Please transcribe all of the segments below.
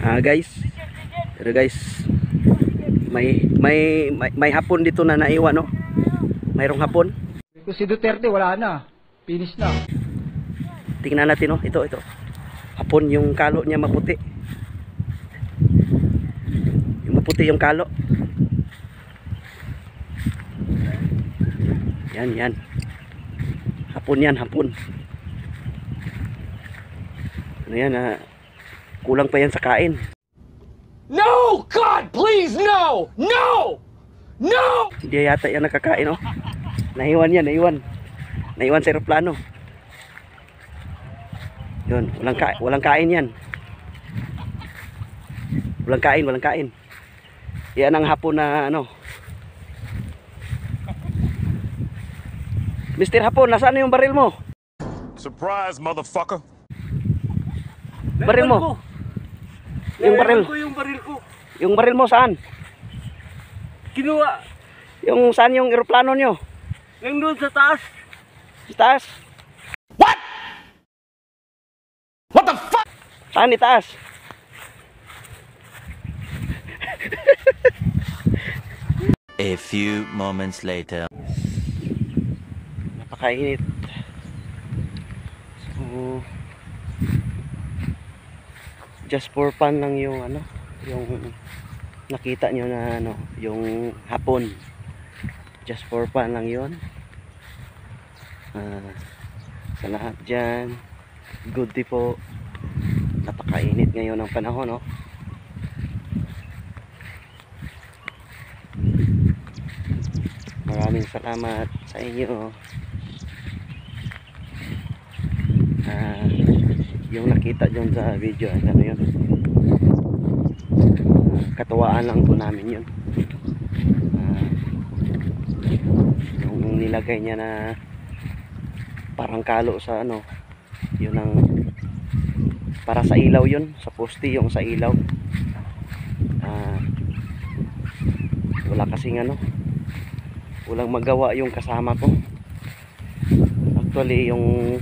Guys, pero guys, may hapon dito na naiwan, no? Mayroong hapon. Si Duterte wala na, finish na. Tingnan natin, no? Ito hapon, yung kalo niya maputi. Yung maputi yung kalo. Yan hapon, yan hapon. Ano yan, kulang pa yan sa kain. No! God, please, no! No! No! Hindi yata yan nakakain, no? Naiwan yan, naiwan sa aeroplano. Yun, walang kain yan. Walang kain. Yan ang hapon na ano. Mr. Hapon, nasaan yung baril mo? Surprise, motherfucker. Baril mo? Yung baril. Yung baril mo saan? Kinuha. Yung saan yung eroplano nyo? Yung doon sa taas. Sa taas? What? What the fuck? Saan di taas? A few moments later. Napakainit. So, just for fun lang yung ano, yung nakita nyo na ano, yung hapon. Just for fun lang yun. Sa lahat dyan, good day po. Napakainit ngayon ang panahon, no? Maraming salamat sa inyo. Yung nakita dyan sa video, ano yun, katuwaan lang po namin yun. Yung nilagay niya na parang kalo sa ano, yun ang para sa ilaw, yun sa poste, yung sa ilaw. Wala kasing ano, walang magawa yung kasama ko. Actually, yung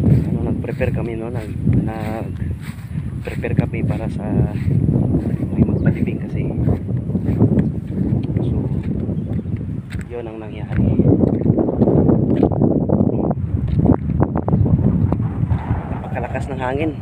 ano, nag-prepare kami, no, nag-prepare kami para sa may magpalibing kasi. So yun ang nangyari. Napakalakas ng hangin.